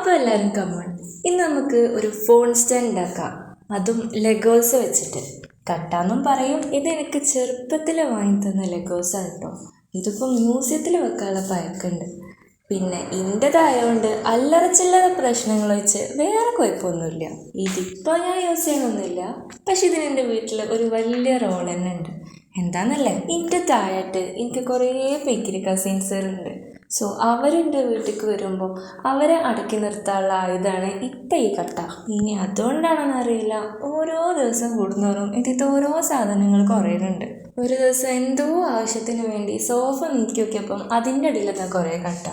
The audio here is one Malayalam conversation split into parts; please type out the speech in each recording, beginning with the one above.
അപ്പോൾ എല്ലാവരും കമ്മൺ, ഇന്ന് നമുക്ക് ഒരു ഫോൺ സ്റ്റാൻഡ് ഉണ്ടാക്കാം, അതും ലെഗോസ് വെച്ചിട്ട്. കട്ടാന്നും പറയും. ഇതെനിക്ക് ചെറുപ്പത്തിൽ വാങ്ങി തന്ന ലെഗോസാണ് കേട്ടോ. ഇതിപ്പോൾ മ്യൂസിയത്തിൽ വെക്കാനുള്ള പഴക്കമുണ്ട്. പിന്നെ ഇൻ്റെതായതുകൊണ്ട് അല്ലറ ചില്ലറ പ്രശ്നങ്ങൾ വെച്ച് വേറെ കുഴപ്പമൊന്നുമില്ല. ഇതിപ്പോൾ ഞാൻ യൂസ് ചെയ്യണമൊന്നുമില്ല, പക്ഷെ ഇതിന് എൻ്റെ വീട്ടിൽ ഒരു വലിയ റോൾ തന്നെ ഉണ്ട്. എന്താണെന്നല്ലേ, എൻ്റെ താഴായിട്ട് എനിക്ക് കുറേ പിക്കിരി കസിൻസുകളുണ്ട്. സോ അവരെൻ്റെ വീട്ടിലേക്ക് വരുമ്പോൾ അവരെ അടക്കി നിർത്താനുള്ള ആയുധമാണ് ഇപ്പം ഈ കട്ട. ഇനി അതുകൊണ്ടാണെന്ന് അറിയില്ല, ഓരോ ദിവസം കൂടുന്നവരും ഇതിൻ്റെ ഓരോ സാധനങ്ങൾ കുറയുന്നുണ്ട്. ഒരു ദിവസം എന്തോ ആവശ്യത്തിന് വേണ്ടി സോഫ നീക്കി നോക്കിയപ്പം അതിൻ്റെ അടിയിലെത്താൻ കുറേ കട്ട.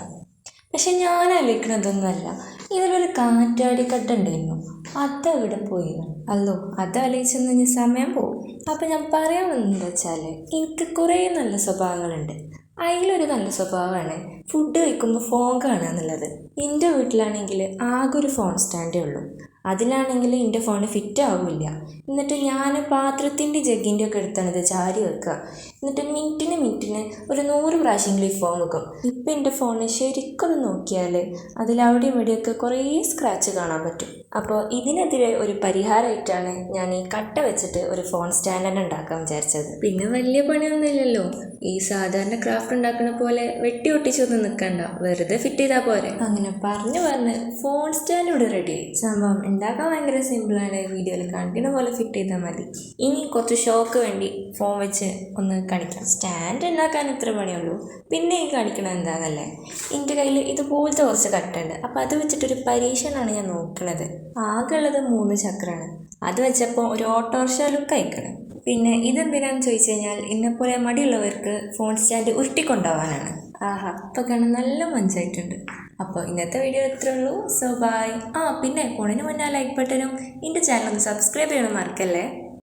പക്ഷെ ഞാൻ അലിക്കണതൊന്നുമല്ല, ഇതിലൊരു കാറ്റാടിക്കട്ട ഉണ്ടായിരുന്നു, അതെവിടെ പോയി? അല്ലോ, അത് അലിയിച്ചെന്ന് ഇനി സമയം പോകും. അപ്പം ഞാൻ പറയാൻ വന്നതെന്ന് വെച്ചാൽ, എനിക്ക് കുറേ നല്ല സ്വഭാവങ്ങളുണ്ട്. അതിലൊരു നല്ല സ്വഭാവമാണ് ഫുഡ് കഴിക്കുമ്പോൾ ഫോൺ കാണുക എന്നുള്ളത്. എൻ്റെ വീട്ടിലാണെങ്കിൽ ആകെ ഒരു ഫോൺ സ്റ്റാൻഡേ ഉള്ളൂ. അതിലാണെങ്കിൽ എൻ്റെ ഫോണ് ഫിറ്റ് ആവില്ല. എന്നിട്ട് ഞാൻ പാത്രത്തിൻ്റെ ജഗ്ഗിൻ്റെ ഒക്കെ എടുത്താണ് ഇത് ചാരി വെക്കുക. എന്നിട്ട് മിനിറ്റിന് ഒരു 100 പ്രാവശ്യമെങ്കിലും ഈ ഫോൺ വെക്കും. ഇപ്പം എൻ്റെ ഫോണ് ശരിക്കൊന്ന് നോക്കിയാൽ അതിലവിടെ ഇവിടെയൊക്കെ കുറേ സ്ക്രാച്ച് കാണാൻ പറ്റും. അപ്പോൾ ഇതിനെതിരെ ഒരു പരിഹാരമായിട്ടാണ് ഞാൻ ഈ കട്ട വെച്ചിട്ട് ഒരു ഫോൺ സ്റ്റാൻഡ് തന്നെ ഉണ്ടാക്കാൻ വിചാരിച്ചത്. പിന്നെ വലിയ പണിയൊന്നും ഇല്ലല്ലോ, ഈ സാധാരണ ക്രാഫ്റ്റ് ഉണ്ടാക്കുന്ന പോലെ വെട്ടി ഒട്ടിച്ചൊന്നും നിൽക്കണ്ട, വെറുതെ ഫിറ്റ് ചെയ്താൽ പോരെ. അങ്ങനെ പറഞ്ഞ് ഫോൺ സ്റ്റാൻഡ് ഇവിടെ റെഡിയായി. സംഭവം ഉണ്ടാക്കാൻ ഭയങ്കര സിമ്പിളാണ്, വീഡിയോയിൽ കാണിക്കുന്ന പോലെ ഫിറ്റ് ചെയ്താൽ മതി. ഇനി കുറച്ച് ഷോക്ക് വേണ്ടി ഫോൺ വെച്ച് ഒന്ന് കാണിക്കാം. സ്റ്റാൻഡ് ഉണ്ടാക്കാൻ ഇത്ര പണിയുള്ളൂ. പിന്നെ ഈ കാണിക്കണത് എന്താണെന്നല്ലേ, എൻ്റെ കയ്യിൽ ഇതുപോലത്തെ കുറച്ച് കട്ടുണ്ട്. അപ്പോൾ അത് വെച്ചിട്ടൊരു പരീക്ഷണമാണ് ഞാൻ നോക്കുന്നത്. ആകെ ഉള്ളത് 3 ചക്രമാണ്. അത് വെച്ചപ്പോൾ ഒരു ഓട്ടോറിക്ഷ ലുക്ക് അയക്കണം. പിന്നെ ഇതെന്തിനാണെന്ന് ചോദിച്ചു കഴിഞ്ഞാൽ, ഇന്നെപ്പോലെ മടിയുള്ളവർക്ക് ഫോൺ സ്റ്റാൻഡ് ഉരുട്ടിക്കൊണ്ടുപോകാനാണ്. ആഹാ, ഇപ്പോൾ കാണാൻ നല്ല മഞ്ചായിട്ടുണ്ട്. അപ്പോൾ ഇന്നത്തെ വീഡിയോ ഇത്രേ ഉള്ളൂ. So bye. പിന്നെ ഫോണിന് മുന്നേ ലൈക്ക് ബട്ടനും എൻ്റെ ചാനൽ ഒന്ന് സബ്സ്ക്രൈബ് ചെയ്യണം മറക്കല്ലേ.